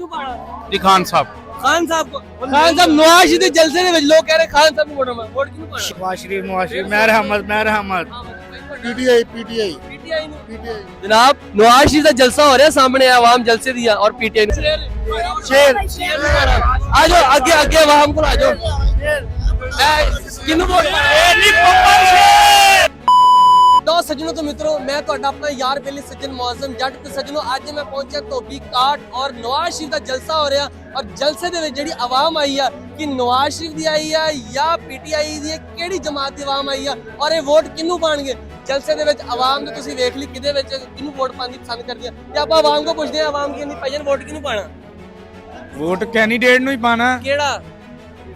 ਕਿਹਨੂੰ ਪਾਣਾ जी खान साहब ਖਾਨ ਸਾਹਿਬ ਨਵਾਜ਼ ਸ਼ਰੀਫ ਦੇ ਜਲਸੇ ਦੇ ਵਿੱਚ ਲੋਕ ਕਹਿ ਰਹੇ ਖਾਨ ਸਾਹਿਬ ਨੂੰ ਵੋਟ ਕਿਹਨੂੰ ਪਾਣਾ नवाज शरीफ मेहर अहमद पीटीआई ਨੂੰ जनाब नवाज शरीफ ਦਾ ਜਲਸਾ ਹੋ ਰਿਹਾ ਸਾਹਮਣੇ ਆਵਾਮ ਜਲਸੇ ਦੀ ਔਰ पीटीआई शेर आ जाओ आगे आगे आवाम को आ जाओ किन्नू वोट तो सज्जनों तो मित्रों मैं ਤੁਹਾਡਾ ਆਪਣਾ ਯਾਰ ਬੇਲੀ ਸੱਜਣ ਮੌਜ਼ਮ ਜੱਟ ਤੇ ਸੱਜਣੋਂ ਅੱਜ ਮੈਂ ਪਹੁੰਚਿਆ ਧੋਬੀ ਕਾਟ ਔਰ ਨਵਾਜ਼ ਸ਼ਰੀਫ ਦਾ ਜਲਸਾ ਹੋ ਰਿਹਾ ਔਰ ਜਲਸੇ ਦੇ ਵਿੱਚ ਜਿਹੜੀ ਆਵਾਮ ਆਈ ਆ ਕਿ ਨਵਾਜ਼ ਸ਼ਰੀਫ ਦੀ ਆਈ ਆ ਜਾਂ ਪੀਟੀਆਈ ਦੀ ਕਿਹੜੀ ਜਮਾਤ ਦੀ ਆਵਾਮ ਆਈ ਆ ਔਰ ਇਹ ਵੋਟ ਕਿਹਨੂੰ ਪਾਣਗੇ ਜਲਸੇ ਦੇ ਵਿੱਚ ਆਵਾਮ ਨੂੰ ਤੁਸੀਂ ਵੇਖ ਲਈ ਕਿਹਦੇ ਵਿੱਚ ਕਿਹਨੂੰ ਵੋਟ ਪਾਣੀ ਪਸੰਦ ਕਰਦੀ ਆ ਤੇ ਆਪਾਂ ਆਵਾਮ ਕੋ ਪੁੱਛਦੇ ਆ ਆਵਾਮ ਕਹਿੰਦੀ ਭਾਈਜਾਨ ਵੋਟ ਕਿਹਨੂੰ ਪਾਣਾ वोट कैंडिडेट ਨੂੰ ਹੀ ਪਾਣਾ ਕਿਹੜਾ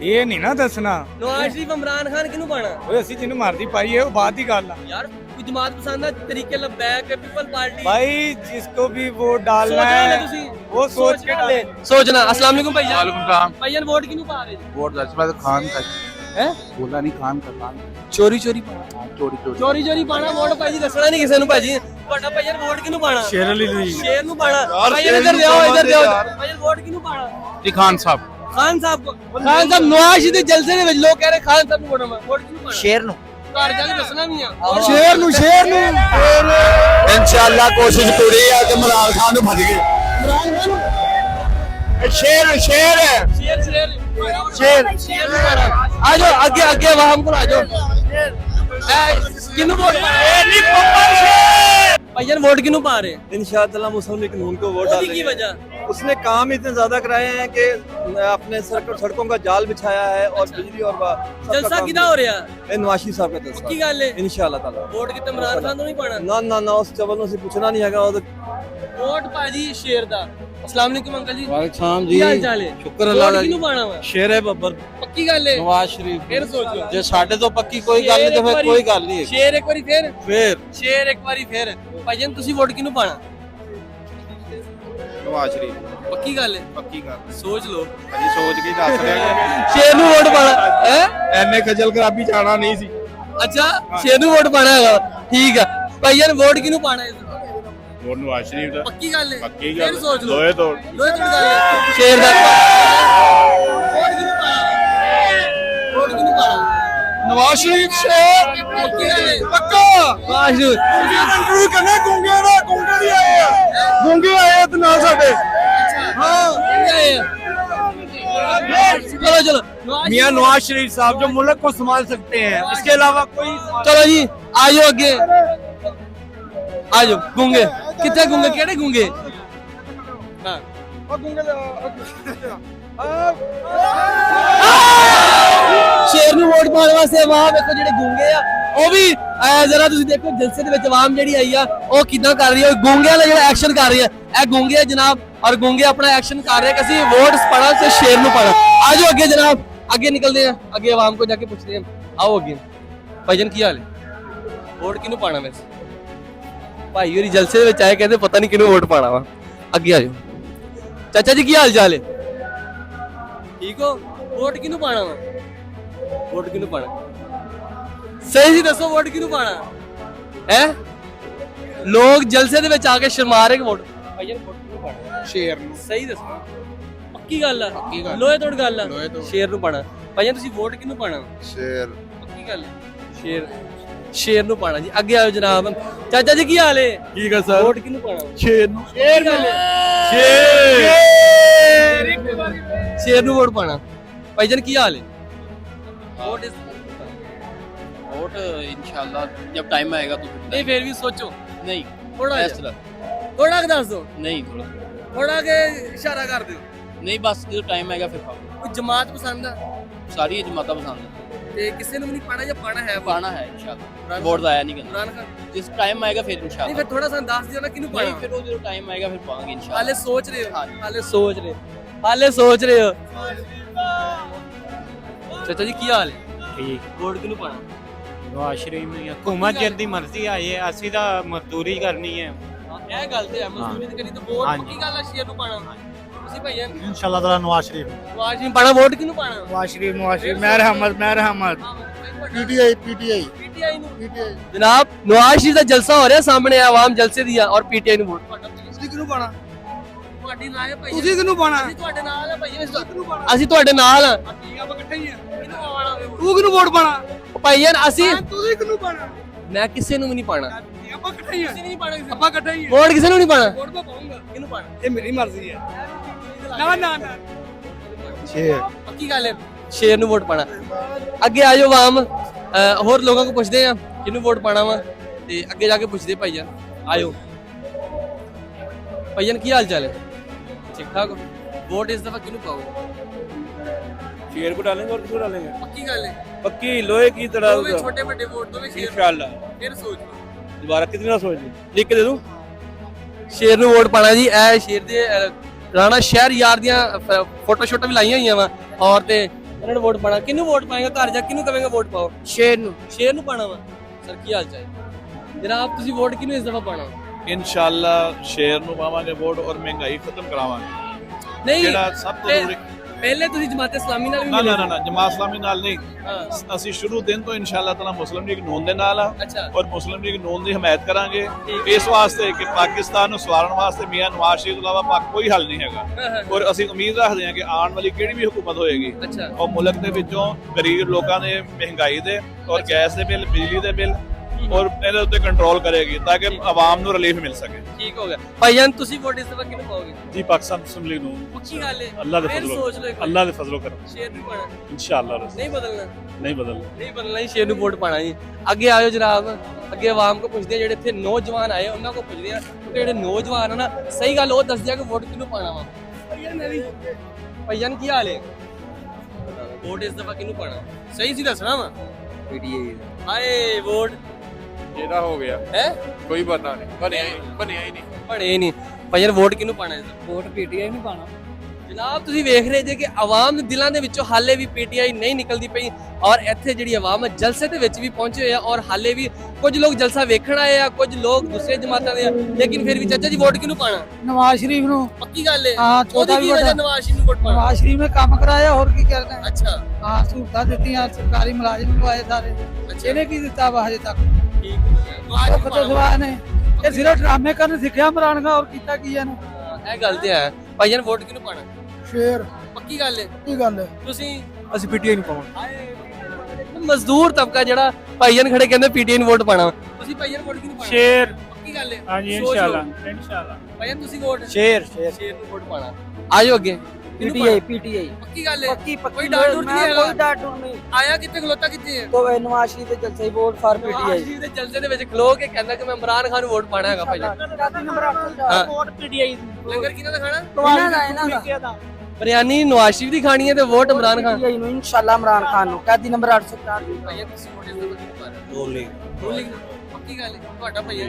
ਇਹ ਨਹੀਂ ਨਾ ਦੱਸਣਾ ਨਵਾਜ਼ ਸ਼ਰੀਫ ਇਮਰਾਨ ਖਾਨ ਕਿਹਨੂੰ ਪਾਣਾ ਓਏ ਅਸੀਂ ਜਿਹਨੂੰ ਮਰਜ਼ੀ ਪਾਈਏ ਉਹ ਬਾਤ ਦੀ ਗੱਲ ਆ यार कोई जमात पसंद है तरीके लबैक पीपल पार्टी भाई जिसको भी वोट डालना है वो सोच के डाले सोचना। अस्सलाम वालेकुम भाईजान वालेकुम सलाम भाईजान वोट किनु पा रहे वोट जज्बा खान का हैं बोला नहीं खान का खान चोरी चोरी पाना चोरी पाना वोट भाई दसना नहीं किसी नु भाजी ਤੁਹਾਡਾ ਭਾਈਜਾਨ ਵੋਟ ਕਿਨੂੰ ਪਾਣਾ शेर अली ਨੂੰ शेर ਨੂੰ ਪਾਣਾ ਭਾਈਜਾਨ ਇੱਧਰ ਦਿਓ ਭਾਈਜਾਨ ਵੋਟ ਕਿਨੂੰ ਪਾਣਾ जी खान साहब ਖਾਨ ਸਾਹਿਬ ਨਵਾਜ਼ ਸ਼ਰੀਫ ਦੇ ਜਲਸੇ ਦੇ ਵਿੱਚ ਲੋਕ ਕਹਿ ਰਹੇ ਖਾਨ ਸਾਹਿਬ ਨੂੰ ਵੋਟ ਕਿਨੂੰ ਪਾਣਾ शेर ਨੂੰ ਘਰ ਜਾ ਕੇ ਦੱਸਣਾ ਵੀ ਆ शेर ਨੂੰ इंशाल्लाह कोशिश पूरी है कि इमरान खान ਨੂੰ ਭੱਜ ਗਏ शेर शेर ਨੂੰ ਪਾਣਾ आ जाओ आगे आगे आवाम को आ जाओ किनु वोट भाईजान वोट किनु पा रहे इंशाअल्लाह मुस्लिम लीग नून को वोट डालेंगे। की वजह उसने काम इतने ज्यादा कराए हैं कि अपने सड़कों का जाल बिछाया है और बिजली और जलसा किदा हो रहा नवाज शरीफ साहब का जलसा की गल है इंशाअल्लाह ताला वोट किते इमरान खान तो नहीं पाना ना उस चवल से पूछना नहीं है वोट भाजी शेर दा अस्सलाम वालेकुम अंकल जी वालेकुम सलाम की हाल चाल है शुक्र वोट किनु पाना वा शेर है बब्बर पक्की गल है नवाज शरीफ फिर सोच लो जे साडे तो पक्की कोई गल नहीं तो फिर कोई गल नहीं है शेर एक बारी फिर फिर भाईजान तुसी वोट किनु पाना नवाज शरीफ पक्की गल है पक्की गल सोच लो अजी सोच के दस रहे हैं शेर नु वोट पाना है एने खजल खराबी जाना नहीं सी अच्छा शेर नु वोट पाना है ठीक है भाईजान वोट किनु पाना है वोट नवाज शरीफ दा पक्की गल है पक्की फिर गल सोच लो लोहे तोड़ लोहे तोड़ गल है शेर दा वोट किनु पाना नवाज शरीफ शेर पक्की गल है पक्का नवाज शरीफ इंटरव्यू करना गूंगे भी आए हैं गूंगे आए हैं तो ना साडे चलो मियां नवाज शरीफ साहब जो मुल्क को संभाल सकते हैं इसके अलावा कोई चलो जी आजो आगे आजो गूंगे कितने गूंगे केड़े गूंगे हाँ शेर ਨੂੰ ਵੋਟ ਪਾਉਣ ਵਾਸਤੇ ਆਵਾਮ ਵੇਖੋ ਜਿਹੜੇ ਗੂੰਗੇ ਆ ਉਹ ਵੀ ਜ਼ਰਾ ਤੁਸੀਂ ਦੇਖੋ ਜਲਸੇ ਦੇ ਵਿੱਚ ਆਵਾਮ ਜਿਹੜੀ ਆਈ ਆ ਉਹ ਕਿੱਦਾਂ ਕਰ ਰਹੀ ਹੈ ਗੂੰਗਿਆਂ ਦਾ ਜਿਹੜਾ ਐਕਸ਼ਨ ਕਰ ਰਹੀ ਹੈ ਇਹ ਗੂੰਗੇ ਆ ਜਨਾਬ ਔਰ ਗੂੰਗੇ ਆਪਣਾ ਐਕਸ਼ਨ ਕਰ ਰਹੇ ਕਿ ਅਸੀਂ ਵੋਟ ਪਾਣਾ ਤੇ ਸ਼ੇਰ ਨੂੰ ਪਾਣਾ ਆਜੋ ਅੱਗੇ ਜਨਾਬ ਅੱਗੇ ਨਿਕਲਦੇ ਆ ਅੱਗੇ ਆਵਾਮ को जाके पूछते हैं आओ ਅੱਗੇ ਭਾਈਜਾਨ ਕੀ ਹਾਲ ਹੈ ਵੋਟ ਕਿਹਨੂੰ ਪਾਣਾ ਵੈਸੇ ਭਾਈ ਹੋਰੀ ਜਲਸੇ ਦੇ ਵਿੱਚ ਆਏ ਕਹਿੰਦੇ ਪਤਾ ਨਹੀਂ ਕਿਹਨੂੰ ਵੋਟ ਪਾਣਾ ਵਾ ਅੱਗੇ ਆਜੋ ਚਾਚਾ ਜੀ ਕੀ ਹਾਲ ਚਾਲ ਹੈ ਠੀਕ ਹੋ ਵੋਟ ਕਿਹਨੂੰ ਪਾਣਾ ਵਾ ਵੋਟ ਕਿਹਨੂੰ ਪਾਣਾ ਸਹੀ ਸੀ ਦੱਸੋ ਵੋਟ ਕਿਹਨੂੰ ਪਾਣਾ ਹੈ ਲੋਕ ਜਲਸੇ ਦੇ ਵਿੱਚ ਆ ਕੇ ਸ਼ਰਮਾ ਰਹੇ ਕਿ ਵੋਟ ਭਾਈਜਾਨ ਵੋਟ ਕਿਹਨੂੰ ਪਾਣਾ शेर ਨੂੰ ਸਹੀ ਦੱਸੋ ਪੱਕੀ ਗੱਲ ਆ ਲੋਹੇ ਤੋੜ ਗੱਲ ਆ ਸ਼ੇਰ ਨੂੰ ਪਾਣਾ ਭਾਈਜਾਨ ਤੁਸੀਂ ਵੋਟ ਕਿਹਨੂੰ ਪਾਣਾ शेर ਪੱਕੀ ਗੱਲ ਹੈ ਸ਼ੇਰ ਨੂੰ ਪਾਣਾ ਜੀ ਅੱਗੇ ਆਓ ਜਨਾਬ ਚਾਚਾ ਜੀ ਕੀ ਹਾਲ ਹੈ ठीक है सर ਵੋਟ ਕਿਹਨੂੰ ਪਾਣਾ शेर नू ਸ਼ੇਰ ਗੱਲ ਹੈ ਸ਼ੇਰ ਨੂੰ ਵੋਟ ਪਾਣਾ ਭਾਈਜਾਨ ਕੀ ਹਾਲ ਹੈ ਵੋਟ वोट इंशाल्लाह जब टाइम आएगा तो ਨਹੀਂ ਫੇਰ ਵੀ ਸੋਚੋ नहीं ਥੋੜਾ फैसला ਥੋੜਾ ਦੱਸ ਦਿਓ नहीं थोड़ा ਥੋੜਾ ਕੇ ਇਸ਼ਾਰਾ ਕਰ ਦਿਓ नहीं बस जो टाइम आएगा फिर पाओ ਕੋਈ ਜਮਾਤ ਪਸੰਦ ਆ सारी जमाता पसंद है ਤੇ ਕਿਸੇ ਨੂੰ ਵੀ ਨਹੀਂ ਪਾਣਾ ਜਾਂ ਪਾਣਾ ਹੈ पाना है इंशाल्लाह वोट आया नहीं करना ਇਮਰਾਨ ਖਾਨ जिस टाइम आएगा फिर ਨਹੀਂ इंशाल्लाह ਫਿਰ ਥੋੜਾ ਸਾਨੂੰ ਦੱਸ ਦਿਓ ਨਾ ਕਿਹਨੂੰ नहीं ਪਾਣਾ फिर वो जो टाइम आएगा फिर पाएंगे इंशाल्लाह ਹਾਲੇ ਸੋਚ ਰਹੇ ਹੋ हाँ। ਹਾਲੇ ਸੋਚ ਰਹੇ ਹੋ ਚਾਚਾ ਜੀ ਕੀ ਹਾਲ ਹੈ ਠੀਕ ਵੋਟ ਕਿਹਨੂੰ ਪਾਣਾ ਨਵਾਜ ਸ਼ਰੀਫ ਨੂੰ ਹਕੂਮਤ ਜਿੰਦੀ ਮਰਜ਼ੀ ਆਏ ਅਸੀਂ ਤਾਂ ਮਜ਼ਦੂਰੀ ਕਰਨੀ ਹੈ ਇਹ ਗੱਲ ਤੇ ਹੈ ਮਜ਼ਦੂਰੀ ਤੇ ਕਰੀ ਤਾਂ ਵੋਟ ਹਾਂਜੀ। ਪੱਕੀ ਗੱਲ ਆ ਸ਼ੇਰ ਨੂੰ ਪਾਣਾ ਤੁਸੀਂ ਭਾਈਆ ਇਨਸ਼ਾਅੱਲਾ ਤਾਲਾ ਨਵਾਜ ਸ਼ਰੀਫ ਨਵਾਜ਼ ਨਹੀਂ ਪਾਣਾ ਵੋਟ ਕਿਹਨੂੰ ਪਾਣਾ ਨਵਾਜ ਸ਼ਰੀਫ ਮੇਹਰ ਅਹਿਮਦ पीटीआई ਪੀਟੀਆਈ ਨੂੰ ਜਨਾਬ ਨਵਾਜ਼ ਸ਼ਰੀਫ ਦਾ ਜਲਸਾ ਹੋ ਰਿਹਾ ਸਾਹਮਣੇ ਆਵਾਮ ਜਲਸੇ ਦੀ ਆ ਔਰ ਪੀਟੀਆਈ ਨੂੰ ਵੋਟ किनु पाना ਤੁਹਾਡੀ ਨਾਲ ਹੈ ਭਾਈ ਤੁਸੀਂ ਕਿਹਨੂੰ ਪਾਣਾ ਅਸੀਂ ਤੁਹਾਡੇ ਨਾਲ ਆ ਭਾਈ ਅਸੀਂ ਤੁਹਾਡੇ ਨਾਲ ਆ ਆਪਾਂ ਇਕੱਠੇ ਹੀ ਆ ਕਿਹਨੂੰ ਪਾਣਾ ਤੂੰ ਕਿਹਨੂੰ ਵੋਟ ਪਾਣਾ ਭਾਈ ਅਸੀਂ ਤੁਸੀਂ ਕਿਹਨੂੰ ਪਾਣਾ ਮੈਂ ਕਿਸੇ ਨੂੰ ਵੀ ਨਹੀਂ ਪਾਣਾ ਆਪਾਂ ਇਕੱਠੇ ਹੀ ਆ ਤੁਸੀਂ ਨਹੀਂ ਪਾਣਾ ਆਪਾਂ ਇਕੱਠੇ ਹੀ ਆ ਵੋਟ ਕਿਸੇ ਨੂੰ ਨਹੀਂ ਪਾਣਾ ਵੋਟ ਤਾਂ ਪਾਉਂਗਾ ਕਿਹਨੂੰ ਪਾਣਾ ਇਹ ਮੇਰੀ ਮਰਜ਼ੀ ਹੈ ਨਾ ਸ਼ੇਰ ਪੱਕੀ ਗੱਲ ਹੈ ਸ਼ੇਰ ਨੂੰ ਵੋਟ ਪਾਣਾ ਅੱਗੇ ਆ ਜਾਓ ਆਵਾਮ ਹੋਰ ਲੋਕਾਂ ਨੂੰ ਪੁੱਛਦੇ ਆ ਕਿਹਨੂੰ ਵੋਟ ਪਾਣਾ ਵਾ ਤੇ ਅੱਗੇ ਜਾ ਕੇ ਪੁੱਛਦੇ ਭਾਈਆ ਆਇਓ ਭਾਈਆ ਕੀ ਹਾਲ ਚਾਲ ਹੈ ठीक ठाक वोट इस दफा किहनू पाओगे शेर को डालेंगे और किसको डालेंगे पक्की गल है पक्की लोहे की तरह दो छोटे बड़े वोट दो शेर इंशाल्लाह फिर सोच लो दोबारा कितनी सोच ली लिख के दे दूं शेर ਨੂੰ ਵੋਟ ਪਾਣਾ ਜੀ ਇਹ ਸ਼ੇਰ ਦੇ ਰਾਣਾ ਸ਼ਹਿਰ ਯਾਰ ਦੀਆਂ ਫੋਟੋ ਸ਼ੋਟੋ ਵੀ ਲਾਈਆਂ ਹੋਈਆਂ ਵਾ ਔਰ ਤੇ ਇਹਨਾਂ ਨੂੰ ਵੋਟ ਪਾਣਾ ਕਿਹਨੂੰ ਵੋਟ ਪਾਏਗਾ ਘਰ ਜਾ ਕਿਹਨੂੰ ਕਹੇਗਾ ਵੋਟ ਪਾਓ ਸ਼ੇਰ ਨੂੰ ਪਾਣਾ ਵਾ ਸਰ ਕੀ ਹਾਲ ਚਾਲ ਜਨਾਬ ਤੁਸੀਂ ਵੋਟ ਕਿਹਨੂੰ ਇਸ ਦਫਾ ਪਾਣਾ ਇਨਸ਼ਾਅੱਲਾ ਸ਼ੇਰ ਨੂੰ ਪਾਵਾਂਗੇ ਵੋਟ ਔਰ ਮਹਿੰਗਾਈ ਖਤਮ ਕਰਾਵਾਂਗੇ ਨਹੀਂ ਜਿਹੜਾ ਸਭ ਤੋਂ ਜ਼ਰੂਰੀ ਪਹਿਲੇ ਤੁਸੀਂ ਜਮਾਤ ਇਸਲਾਮੀ ਨਾਲ ਵੀ ਨਾ ਮਿਲੇ ਨਾ ਨਾ ਜਮਾਤ ਇਸਲਾਮੀ ਨਾਲ ਨਹੀਂ ਹਾਂ ਅਸੀਂ ਸ਼ੁਰੂ ਦਿਨ ਤੋਂ ਇਨਸ਼ਾਅੱਲਾ ਤਾਲਾ ਮੁਸਲਿਮ ਲੀਗ ਨੂਨ ਦੇ ਨਾਲ ਆ ਅੱਛਾ ਔਰ ਮੁਸਲਿਮ ਲੀਗ ਨੂਨ ਦੀ ਹਮਾਇਤ ਕਰਾਂਗੇ ਇਸ ਵਾਸਤੇ ਕਿ ਪਾਕਿਸਤਾਨ ਨੂੰ ਸਵਾਰਨ ਵਾਸਤੇ ਮੀਆਂ ਨਵਾਜ਼ ਸ਼ਰੀਫ ਤੋਂ ਇਲਾਵਾ ਕੋਈ ਹੱਲ ਨਹੀਂ ਹੈਗਾ ਔਰ ਅਸੀਂ ਉਮੀਦ ਰੱਖਦੇ ਹਾਂ ਕਿ ਆਉਣ ਵਾਲੀ ਕਿਹੜੀ ਵੀ ਹੁਕੂਮਤ ਹੋਏਗੀ ਅੱਛਾ ਉਹ ਮੁਲਕ ਦੇ ਵਿੱਚੋਂ ਗਰੀਬ ਲੋਕਾਂ ਦੇ ਮਹਿੰਗਾਈ ਦੇ ਔਰ ਗੈਸ ਦੇ ਬਿੱਲ ਬਿਜਲੀ ਦੇ ਬਿੱਲ ਔਰ ਇਹਦੇ ਉੱਤੇ ਕੰਟਰੋਲ ਕਰੇਗੀ ਤਾਂ ਕਿ ਆਵਾਮ ਨੂੰ ਰਿਲੀਫ ਮਿਲ ਸਕੇ ਠੀਕ ਹੋ ਗਿਆ ਭਾਈਜਾਨ ਤੁਸੀਂ ਵੋਟ ਇਸ ਦਫਾ ਕਿਹਨੂੰ ਪਾਓਗੇ ਜੀ ਪਾਕਿस्तान मुस्लिम लीग ਨੂੰ ਪੱਕੀ ਗੱਲ ਹੈ ਅੱਲਾਹ ਦੇ ਫਿਰ ਫਜ਼ਲ ਸੋਚ ਲਓ ਇੱਕ ਵਾਰ। ਅੱਲਾਹ ਦੇ ਫਜ਼ਲੋਂ ਕਰਮ ਸ਼ੇਰ ਨੂੰ ਪਾਣਾ ਇਨਸ਼ਾਅੱਲਾ ਨਹੀਂ ਬਦਲਣਾ ਨਹੀਂ ਬਦਲਣਾ ਨਹੀਂ ਬਦਲਣਾ ਹੀ ਸ਼ੇਰ ਨੂੰ ਵੋਟ ਪਾਣਾ ਜੀ ਅੱਗੇ ਆਇਓ ਜਨਾਬ ਅੱਗੇ ਆਵਾਮ ਕੋ ਪੁੱਛਦੇ ਆ ਜਿਹੜੇ ਇੱਥੇ ਨੌਜਵਾਨ ਆਏ ਉਹਨਾਂ ਕੋ ਪੁੱਛਦੇ ਆ ਕਿ ਜਿਹੜੇ ਨੌਜਵਾਨ ਆ ਨਾ ਸਹੀ ਗੱਲ ਉਹ ਦੱਸਦੇ ਆ ਕਿ ਵੋਟ ਕਿਹਨੂੰ ਪਾਣਾ ਵਾ ਭਾਈਜਾਨ ਕੀ ਹਾਲ ਹੈ ਵੋਟ ਇਸ ਦਫਾ ਕਿਹਨੂੰ ਪਾਣਾ ਸਹੀ ਸੀ ਦੱਸਣਾ ਵਾ पीटीआई ਹਾਏ ਵੋਟ ਇਹਦਾ ਹੋ ਗਿਆ ਹੈ ਕੋਈ ਪਤਾ ਨਹੀਂ ਬਣਿਆ ਹੀ ਨਹੀਂ ਬਣੇ ਨਹੀਂ ਭਾਈਜਾਨ ਵੋਟ ਕਿਹਨੂੰ ਪਾਣਾ ਇਸ ਦਫਾ ਵੋਟ ਪੀਟੀਆਈ ਨੂੰ ਪਾਣਾ ਜਨਾਬ ਤੁਸੀਂ ਵੇਖ ਰਹੇ ਜੇ ਕਿ ਆਵਾਮ ਦੇ ਦਿਲਾਂ ਦੇ ਵਿੱਚੋਂ ਹਾਲੇ ਵੀ ਪੀਟੀਆਈ ਨਹੀਂ ਨਿਕਲਦੀ ਪਈ ਔਰ ਇੱਥੇ ਜਿਹੜੀ ਆਵਾਮ ਹੈ ਜਲਸੇ ਦੇ ਵਿੱਚ ਵੀ ਪਹੁੰਚੇ ਹੋਏ ਆ ਔਰ ਹਾਲੇ ਵੀ ਕੁਝ ਲੋਕ ਜਲਸਾ ਵੇਖਣ ਆਏ ਆ ਕੁਝ ਲੋਕ ਦੂਸਰੇ ਜਮਾਤਾਂ ਦੇ ਆ ਲੇਕਿਨ ਫਿਰ ਵੀ ਚਾਚਾ ਜੀ ਵੋਟ ਕਿਹਨੂੰ ਪਾਣਾ ਨਵਾਜ਼ ਸ਼ਰੀਫ ਨੂੰ ਪੱਕੀ ਗੱਲ ਹੈ ਹਾਂ, ਉਹਦੀ ਛੋਟਾ ਕੀ ਵੀ ਵਜ੍ਹਾ ਵੱਡਾ। ਨਵਾਜ਼ ਸ਼ਰੀਫ ਨੂੰ ਵੋਟ ਪਾਣਾ ਨਵਾਜ਼ ਸ਼ਰੀਫ ਨੇ ਕੰਮ ਕਰਾਇਆ ਹੋਰ ਕੀ ਕਰਨਾ ਹੈ? ਅੱਛਾ ਹਾਂ ਸਹੂਲਤਾਂ ਦਿੱਤੀਆਂ ਸਰਕਾਰੀ ਮੁਲਾਜ਼ਮ ਲਵਾਏ ਸਾਰੇ ਇਹਨੇ ਕੀ ਦਿੱਤਾ ਵਾ ਹਜੇ ਤੱਕ ਠੀਕ ਨਵਾਜ਼ ਉਹ ਕਿਤੇ ਸਵਾਹ ਨੇ ਇਹ ਸਿਰਫ ਡਰਾਮੇ ਕਰਨ ਸਿੱਖਿਆ ਇਮਰਾਨ ਖਾਨ ਹੋਰ ਕੀਤਾ ਕੀ ਇਹਨੂੰ ਇਹ ਗੱਲ ਤੇ ਹੈ ਭਾਈਜਾਨ ਵੋਟ ਕਿਹਨੂੰ ਪਾਣਾ ਸ਼ੇਰ ਪੱਕੀ ਗੱਲ ਹੈ ਕੀ ਗੱਲ ਹੈ ਤੁਸੀਂ ਅਸੀਂ ਪੀਟੀਆਈ ਨੂੰ ਪਾਵਾਂਗੇ ਮਜ਼ਦੂਰ ਤਬਕਾ ਜਿਹੜਾ ਭਾਈਜਾਨ ਖੜੇ ਕਹਿੰਦੇ ਪੀਟੀਆਈ ਨੂੰ ਵੋਟ ਪਾਣਾ ਤੁਸੀਂ ਭਾਈਜਾਨ ਵੋਟ ਕਿਹਨੂੰ ਪਾਣਾ ਸ਼ੇਰ ਪੱਕੀ ਗੱਲ ਹੈ ਹਾਂਜੀ ਸੋਚ ਲਓ। ਇਨਸ਼ਾਅੱਲਾ ਭਾਈਜਾਨ ਤੁਸੀਂ ਵੋਟ शेर ਸ਼ੇਰ ਨੂੰ ਵੋਟ ਪਾਣਾ ਆਜੋ ਅੱਗੇ पीटीआई ਪੱਕੀ ਗੱਲ ਹੈ पक्की ਕੋਈ ਡਾਟ ਡੂਟ ਨਹੀਂ ਹੈਗਾ कोई डाट डूट नहीं ਆਇਆ ਕਿੱਥੇ ਖਲੋਤਾ ਕਿੱਥੇ ਹੈ तो नवाज शरीफ के जलसे ही वोट फॉर पीटीआई ਜੀ ਦੇ ਜਲਸੇ ਦੇ ਵਿੱਚ ਖਲੋ ਕੇ ਕਹਿੰਦਾ ਕਿ ਮੈਂ ਇਮਰਾਨ ਖਾਨ ਨੂੰ ਵੋਟ ਪਾਣਾ ਹੈਗਾ ਭਾਈਜਾਨ ਹਾਂ। वोट पीटीआई ਲੰਗਰ ਕਿਹਨਾਂ ਦਾ ਖਾਣਾ इन्हां दा ਬਿਰਿਆਨੀ ਨਵਾਜ਼ ਸ਼ਰੀਫ ਦੀ ਖਾਣੀ ਹੈ ਤੇ ਵੋਟ ਇਮਰਾਨ ਖਾਨ पीटीआई नु इंशाल्लाह इमरान खान नु कैदी नंबर 804 ਭਾਈਆ ਤੁਸੀਂ ਵੋਟ ਇਸ ਦਾ ਕਿਹਨੂੰ ਪਾ ਰਹੇ नून लीग ਹੋ ਲੀਗ ਪੱਕੀ ਗੱਲ ਹੈ ਤੁਹਾਡਾ ਭਾਈਆ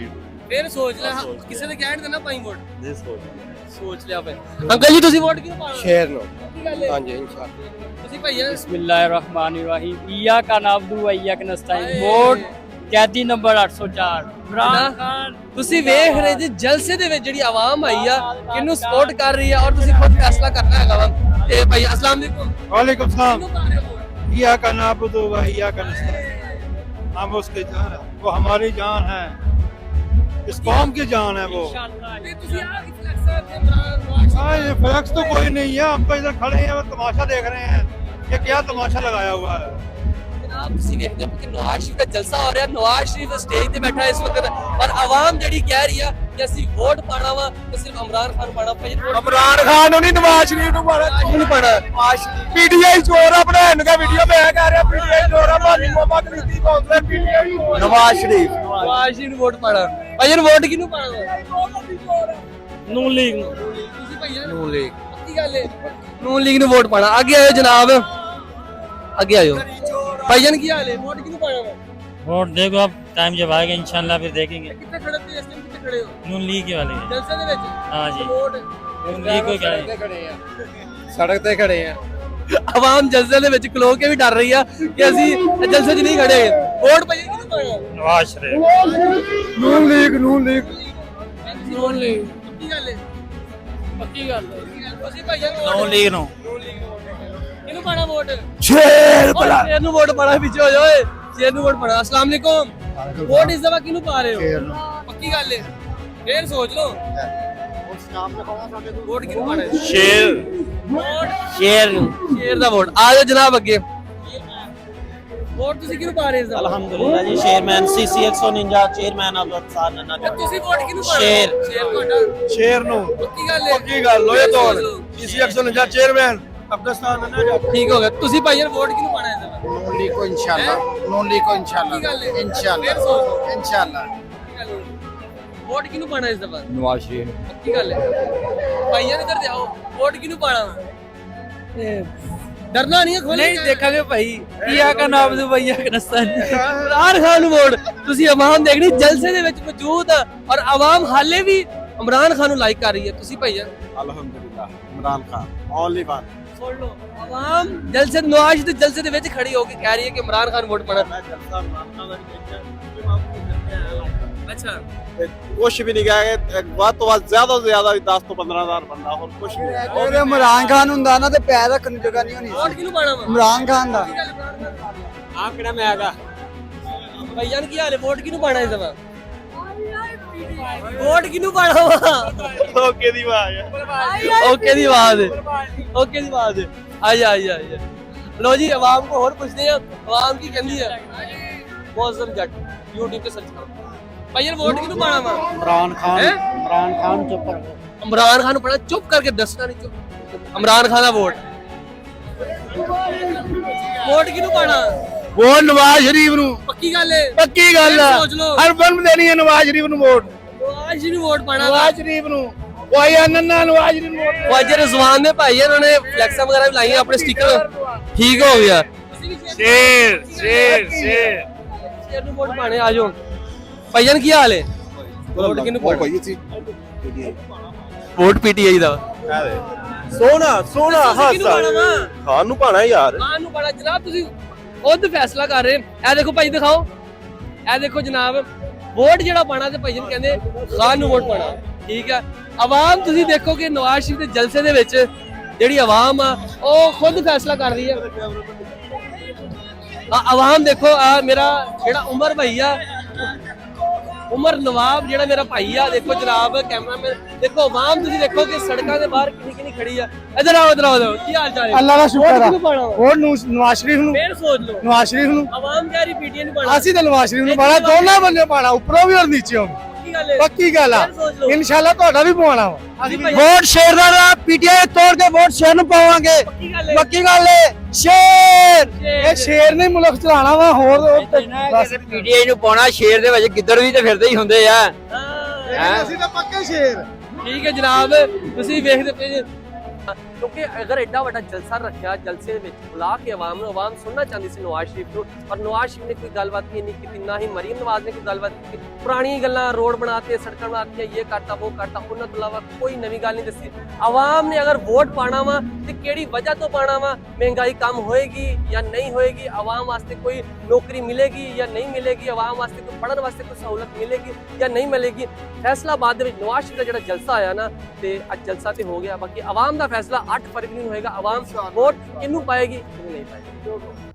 ਫਿਰ ਸੋਚ ਲੈ ਕਿਸੇ ਦੇ ਕਹਿਣ ਤੇ ਨਾ ਪਾਈ ਵੋਟ जी सोच ਸੋਚ ਲਿਆ ਭਾਈ ਅੰਕਲ ਜੀ ਤੁਸੀਂ ਵੋਟ ਕਿਹਨੂੰ ਪਾਣਾ शेर नो ਪੱਕੀ ਗੱਲ ਹੈ हाँ जी इंशाल्लाह ਤੁਸੀਂ ਭਾਈਆ बिस्मिल्लाहिर्रहमानिर्रहीम इय्याका नअबुदु व इय्याका नस्तईन वोट कैदी नंबर 804 इमरान खान ਤੁਸੀਂ ਵੇਖ ਰਹੇ ਜੀ ਜਲਸੇ ਦੇ ਵਿੱਚ ਜਿਹੜੀ ਆਵਾਮ ਆਈ ਆ ਕਿਹਨੂੰ ਸਪੋਰਟ ਕਰ ਰਹੀ ਆ ਔਰ ਤੁਸੀਂ ਖੁਦ ਫੈਸਲਾ ਕਰਨਾ ਹੈਗਾ ਵਾ ਤੇ ਭਾਈ ਅਸਲਾਮ ਅਲੈਕੁਮ वालेकुम सलाम ਕਿਹਨੂੰ ਪਾ ਰਹੇ ਹੋ ਵੋਟ इया का नाबुदु व इया का नस्तईन हम उसके जान है वो हमारी जान है इस कौम की जान है वो ਤੇ ਤੁਸੀਂ ਆ ਕਿ ਫਲੈਕਸ ਹੈ ਤੇ ਇਮਰਾਨ ਨਵਾਜ਼ हाँ ये फ्लैक्स तो कोई नहीं है हम तो इधर खड़े हैं और तमाशा देख रहे हैं ये क्या तमाशा लगाया हुआ है ਜਨਾਬ ਤੁਸੀਂ ਵੇਖਦੇ ਹੋ ਕਿ ਨਵਾਜ਼ ਸ਼ਰੀਫ ਦਾ ਜਲਸਾ ਹੋ ਰਿਹਾ ਨਵਾਜ਼ ਸ਼ਰੀਫ ਸਟੇਜ ਤੇ ਬੈਠਾ ਇਸ ਵਕਤ ਪਰ ਆਵਾਮ ਜਿਹੜੀ ਕਹਿ ਰਹੀ ਆ ਕਿ ਅਸੀਂ ਵੋਟ ਪਾਣਾ ਵਾ ਤੇ ਸਿਰਫ ਇਮਰਾਨ ਖਾਨ ਪਾਣਾ ਭਾਈ इमरान खान नहीं नवाज शरीफ नु मारा ਨਹੀਂ ਪਾਣਾ पीटीआई चोर अपने हन का वीडियो में कह रहे पीटीआई चोर मानी मोहम्मद रीति बोल रहे पीटीआई नवाज शरीफ ਨਵਾਜ਼ ਸ਼ਰੀਫ ਨੂੰ ਵੋਟ ਪਾਣਾ ਭਾਈ ਨੂੰ ਵੋਟ ਕਿਹਨੂੰ ਪਾਣਾ ਵਾ नून लीग ਤੁਸੀਂ ਭਾਈ नून लीग ਪੱਕੀ ਗੱਲ ਹੈ ਨੂਨ ਲੀਗ ਨੂੰ ਵੋਟ ਪਾਣਾ ਅੱਗੇ ਆਇਓ ਜਨਾਬ ਅੱਗੇ ਆਇਓ ਭਾਈਜਾਨ ਕੀ ਹਾਲ ਹੈ ਵੋਟ ਕਿਹਨੂੰ ਪਾਣਾ ਵਾ वोट देखो अब टाइम जब आएगा इंशाल्लाह फिर देखेंगे ਕਿੱਥੇ ਖੜੇ ਤੇ ਇਸ ਟਾਈਮ ਕਿੱਥੇ ਖੜੇ ਹੋ नून लीग के वाले ਜਲਸੇ ਦੇ ਵਿੱਚ हाँ जी ਵੋਟ नून लीग को क्या है सड़क पे खड़े हैं ਆਵਾਮ ਜਲਸੇ ਦੇ ਵਿੱਚ ਖਲੋ ਕੇ ਵੀ ਡਰ ਰਹੀ ਆ ਕਿ ਅਸੀਂ ਜਲਸੇ 'ਚ ਨਹੀਂ ਖੜੇ ਵੋਟ ਭਾਈ ਕਿਹਨੂੰ ਪਾਣਾ नवाज शरीफ नून लीग ਨੂਨ ਲੀਗ ਪੱਕੀ ਗੱਲ ਹੈ ਪੱਕੀ ਗੱਲ ਅਸੀਂ ਭਾਈਜਾਨ नून लीग नो ਕਿਹਨੂੰ ਪਾਣਾ ਵੋਟ शेर ਸ਼ੇਰ ਨੂੰ ਵੋਟ ਪਾਣਾ ਪਿੱਛੇ ਹੋ ਜਾ ਓਏ ਸ਼ੇਰ ਨੂੰ ਵੋਟ ਪਾਣਾ ਅਸਲਾਮ ਅਲੈਕੁਮ ਵੋਟ ਇਸ ਦਫਾ ਕਿਹਨੂੰ ਪਾ ਰਹੇ ਹੋ ਪੱਕੀ ਗੱਲ ਹੈ ਫੇਰ ਸੋਚ ਲਓ ਵੋਟ ਕਿਹਨੂੰ ਪਾਣਾ ਹੈ? ਸ਼ੇਰ ਸ਼ੇਰ ਨੂੰ ਸ਼ੇਰ ਦਾ ਵੋਟ। ਆ ਜਾਓ ਜਨਾਬ ਅੱਗੇ। ਵੋਟ ਤੁਸੀਂ ਕਿਹਨੂੰ ਪਾ ਰਹੇ ਹੋ? अल्हम्दुलिल्लाह जी चेयरमैन CC149 चेयरमैन अब्दुल नन्ना ਤੁਸੀਂ ਵੋਟ ਕਿਹਨੂੰ ਪਾਣਾ? ਸ਼ੇਰ। ਸ਼ੇਰ ਤੁਹਾਡਾ शेर नो ਪੱਕੀ ਗੱਲ ਹੈ? पक्की गल लोए तौर CC 149 चेयरमैन अब्दुल नन्ना ਠੀਕ ਹੋ ਗਿਆ। ਤੁਸੀਂ ਭਾਈ ਯਾਰ ਵੋਟ ਕਿਹਨੂੰ ਪਾਣਾ ਹੈ? नून लीग को इंशाल्लाह, नून लीग को इंशाल्लाह, इंशाल्लाह, इंशाल्लाह। ਵੋਟ ਕਿਹਨੂੰ ਪਾਣਾ ਇਸ ਦਫਾ? नवाज शरीफ ਪੱਕੀ ਗੱਲ ਹੈ। ਭਾਈਆਂ ਇੱਧਰ ਤੇ ਆਓ। ਵੋਟ ਕਿਹਨੂੰ ਪਾਣਾ? ਡਰਨਾ ਨਹੀਂ ਹੈ, ਖੋਲ नहीं देखेंगे भाई ईया का नाम दो भैया कनस्तान ਇਮਰਾਨ ਖਾਨ ਨੂੰ ਵੋਟ। ਤੁਸੀਂ ਆਵਾਮ ਦੇਖਣੀ ਜਲਸੇ ਦੇ ਵਿੱਚ ਮੌਜੂਦ ਔਰ ਆਵਾਮ ਹਾਲੇ ਵੀ ਇਮਰਾਨ ਖਾਨ ਨੂੰ ਲਾਈਕ ਕਰ ਰਹੀ ਹੈ। ਤੁਸੀਂ ਭਾਈਆ अल्हम्दुलिल्लाह इमरान खान ओनली वन। ਸੁਣ ਲਓ, ਆਵਾਮ ਜਲਸੇ ਨਵਾਜ਼ ਦੇ ਜਲਸੇ ਦੇ ਵਿੱਚ ਖੜੀ ਹੋ ਕੇ ਕਹਿ ਰਹੀ ਹੈ ਕਿ ਇਮਰਾਨ ਖਾਨ ਵੋਟ ਪਾਣਾ। ਅੱਛਾ, कुछ भी नहीं गए बात तो बात ज्यादा से ज्यादा 10 तो 15,000 बंदा और कुछ नहीं। और इमरान खान ਹੁੰਦਾ ਨਾ ਤੇ ਪੈਰ ਰੱਖਣ ਦੀ ਜਗ੍ਹਾ ਨਹੀਂ ਹੋਣੀ ਵੋਟ ਕਿਹਨੂੰ ਪਾਣਾ ਵਾ? ਇਮਰਾਨ ਖਾਨ ਦਾ ਆਪ ਕਿਹੜਾ ਮੈਂ ਆਗਾ ਭਾਈਆਂ ਕੀ ਹਾਲ ਹੈ? ਵੋਟ ਕਿਹਨੂੰ ਪਾਣਾ ਇਸ ਦਫਾ? ਵੋਟ ਕਿਹਨੂੰ ਪਾਣਾ ਵਾ? ਓਕੇ ਦੀ ਆਵਾਜ਼ ਹੈ। ਓਕੇ ਦੀ ਆਵਾਜ਼ ਓਕੇ ਦੀ ਆਵਾਜ਼ ਆ ਜਾ ਆ ਜਾ ਆ ਜਾ। ਲੋ ਜੀ ਆਵਾਮ ਕੋ ਹੋਰ ਪੁੱਛਦੇ ਆ ਆਵਾਮ ਕੀ ਕਹਿੰਦੀ ਹੈ। ਮੌਜ਼ਮ ਜੱਟ YouTube ਤੇ ਸਰਚ ਕਰੋ। ਭਾਈ ਯਾਰ ਵੋਟ ਕਿਹਨੂੰ ਪਾਣਾ ਵਾ? ਇਮਰਾਨ ਖਾਨ ਹੈਂ? ਇਮਰਾਨ ਖਾਨ ਚੁੱਪ ਕਰ ਇਮਰਾਨ ਖਾਨ ਨੂੰ ਪਾਣਾ। ਚੁੱਪ ਕਰਕੇ ਦੱਸਣਾ ਨਹੀਂ। ਚੁੱਪ। ਇਮਰਾਨ ਖਾਨ ਦਾ ਵੋਟ। ਵੋਟ ਕਿਹਨੂੰ ਪਾਣਾ? वोट नवाज शरीफ नु ਪੱਕੀ ਗੱਲ ਹੈ? पक्की गल ਫਿਰ है ਸੋਚ ਲਓ। हर फिल्म देनी है नवाज शरीफ नु वोट। ਨਵਾਜ਼ ਜੀ ਨੂੰ ਵੋਟ ਪਾਣਾ ਵਾ। नवाज शरीफ नु कोई नन्ना नवाज शरीफ नु वोट। ਉਹ ਅੱਜ ਰਜ਼ਵਾਨ ਨੇ ਭਾਈ ਉਹਨਾਂ ਨੇ ਫਲੈਕਸਾਂ ਵਗੈਰਾ ਵੀ ਲਾਈਆਂ ਆਪਣੇ ਸਟicker। ਠੀਕ ਹੋ ਗਿਆ। ਸ਼ੇਰ ਸ਼ੇਰ ਸ਼ੇਰ ਸ਼ੇਰ ਨੂੰ ਵੋਟ ਪਾਣੇ ਆ ਜਾਓ। ਭਾਈਆਂ ਕੀ ਹਾਲ ਹੈ? ਵੋਟ ਕਿਹਨੂੰ ਪਾਣਾ? ਵੋਟ ਪੀਟੀਆਈ ਦਾ। सोना सोना ਤੁਸੀਂ ਕਿਹਨੂੰ ਪਾਣਾ ਵਾ? खान नु पाना यार। ਖਾਨ ਨੂੰ ਪਾਣਾ ਜਨਾਬ। ਤੁਸੀਂ ਖੁਦ ਫੈਸਲਾ ਕਰ ਰਹੇ। ਇਹ ਦੇਖੋ ਭਾਈ ਦਿਖਾਓ। ਇਹ ਦੇਖੋ ਜਨਾਬ ਵੋਟ ਜਿਹੜਾ ਪਾਣਾ ਤੇ ਭਾਈ ਜੀ ਕਹਿੰਦੇ ਖਾਨ ਨੂੰ ਵੋਟ ਪਾਣਾ। ਠੀਕ ਹੈ। ਆਵਾਮ ਤੁਸੀਂ ਦੇਖੋ ਕਿ ਨਵਾਜ਼ ਸ਼ਰੀਫ ਦੇ ਜਲਸੇ ਦੇ ਵਿੱਚ ਜਿਹੜੀ ਆਵਾਮ ਆ ਉਹ ਖੁਦ ਫੈਸਲਾ ਕਰ ਰਹੀ ਹੈ। ਆਵਾਮ ਦੇਖੋ ਆ ਮੇਰਾ ਜਿਹੜਾ ਉਮਰ ਭਾਈ ਆ ਉਮਰ ਨਵਾਬ ਜਿਹੜਾ ਮੇਰਾ ਭਾਈ ਆ। ਦੇਖੋ ਜਨਾਬ ਕੈਮਰਾਮੈਨ ਦੇਖੋ ਆਵਾਮ ਤੁਸੀਂ ਦੇਖੋ ਕਿ ਸੜਕਾਂ ਦੇ ਬਾਹਰ ਕਿੰਨੀ ਕਿੰਨੀ ਖੜੀ ਆ। ਇਧਰ ਆਓ ਇਧਰ ਆਓ। ਕੀ ਹਾਲ ਚਾਲ ਹੈ? अल्लाह का शुक्र है। ਕਿਹਨੂੰ ਪਾਣਾ? वोट नवाज शरीफ नु ਫੇਰ ਸੋਚ ਲਓ। नवाज शरीफ नु ਆਵਾਮ ਕਹਿ ਰਹੀ ਪੀਟੀਆਈ ਨੂੰ ਪਾਣਾ। ਅਸੀਂ ਤਾਂ ਨਵਾਜ ਸ਼ਰੀਫ ਨੂੰ ਪਾਣਾ। ਦੋਨਾਂ ਬੰਦੇ ਪਾਣਾ ਉੱਪਰੋਂ ਵੀ ਔਰ ਨੀਚੇੋਂ ਵੀ। ਕੀ ਗੱਲ ਹੈ? ਪੱਕੀ ਗੱਲ ਆ। ਫੇਰ ਸੋਚ ਲਓ। ਇਨਸ਼ਾਅੱਲਾ ਤੁਹਾਡਾ ਵੀ ਪਵਾਉਣਾ ਵਾ। ਅਸੀਂ ਭਾਈ ਵੋਟ ਸ਼ੇਰ ਦਾ ਪੀਟੀਆਈ ਤੋੜ ਕੇ ਵੋਟ ਸ਼ੇਰ ਨੂੰ ਪਾਵਾਂਗੇ। ਕੀ ਗੱਲ ਹੈ? ਪੱਕੀ ਗੱਲ ਹੈ ਸ਼ੇਰ ਇਹ ਸ਼ੇਰ ਨੇ ਮੁਲਕ ਚਲਾਣਾ ਵਾ। ਹੋਰ ਬਸ ਪੀਟੀਆਈ ਨੂੰ ਪਾਉਣਾ। ਸ਼ੇਰ ਦੇ ਵਿੱਚ ਗਿੱਦੜ ਵੀ ਤੇ ਫਿਰਦੇ ਹੀ ਹੁੰਦੇ ਆ। ਅਸੀਂ ਤਾਂ ਪੱਕੇ ਸ਼ੇਰ। ਠੀਕ ਹੈ ਜਨਾਬ ਤੁਸੀਂ ਵੇਖਦੇ ਪਏ ਜੇ। ਕਿਉਂਕਿ ਅਗਰ ਐਡਾ ਵੱਡਾ ਜਲਸਾ ਰੱਖਿਆ ਜਲਸੇ ਵਿੱਚ ਬੁਲਾ ਕੇ ਆਵਾਮ ਨੂੰ ਆਵਾਮ ਸੁਣਨਾ ਚਾਹੁੰਦੀ ਸੀ ਨਵਾਜ਼ ਸ਼ਰੀਫ ਨੂੰ। ਪਰ ਨਵਾਜ਼ ਸ਼ਰੀਫ ਨੇ ਕੋਈ ਗੱਲਬਾਤ ਨਹੀਂ ਕੀਤੀ। ਨਾ ਹੀ ਮਰੀਮ ਨਵਾਜ਼ ਨੇ ਕੋਈ ਗੱਲਬਾਤ ਕੀਤੀ। ਪੁਰਾਣੀ ਗੱਲਾਂ ਰੋਡ ਬਣਾਤੇ ਸੜਕਾਂ ਬਣਾਤੀਆਂ ਇਹ ਕਰਤਾ ਉਹ ਕਰਤਾ। ਉਹਨਾਂ ਤੋਂ ਇਲਾਵਾ ਕੋਈ ਨਵੀਂ ਗੱਲ ਨਹੀਂ ਦੱਸੀ। ਆਵਾਮ ਨੇ ਅਗਰ ਵੋਟ ਪਾਣਾ ਵਾ ਤੇ ਕਿਹੜੀ ਵਜ੍ਹਾ ਤੋਂ ਪਾਣਾ ਵਾ? ਮਹਿੰਗਾਈ ਕਮ ਹੋਏਗੀ ਜਾਂ ਨਹੀਂ ਹੋਏਗੀ? ਆਵਾਮ ਵਾਸਤੇ ਕੋਈ ਨੌਕਰੀ ਮਿਲੇਗੀ ਜਾਂ ਨਹੀਂ ਮਿਲੇਗੀ? ਆਵਾਮ ਵਾਸਤੇ ਕੋਈ ਪੜ੍ਹਨ ਵਾਸਤੇ ਕੋਈ ਸਹੂਲਤ ਮਿਲੇਗੀ ਜਾਂ ਨਹੀਂ ਮਿਲੇਗੀ? ਫੈਸਲਾ ਬਾਅਦ ਦੇ ਵਿੱਚ ਨਵਾਜ਼ ਸ਼ਰੀਫ ਦਾ ਜਿਹੜਾ ਜਲਸਾ ਆਇਆ ਨਾ ਤੇ ਅੱਜ ਜਲਸਾ ਤੇ ਹੋ ਗਿਆ। ਬਾਕੀ ਆਵਾਮ ਦਾ ਫੈਸਲਾ 8 ਫਰਵਰੀ ਨੂੰ ਹੋਏਗਾ। ਆਵਾਮ ਵੋਟ ਕਿਹਨੂੰ ਪਾਏਗੀ ਕਿਹਨੂੰ ਨਹੀਂ ਪਾਏਗੀ।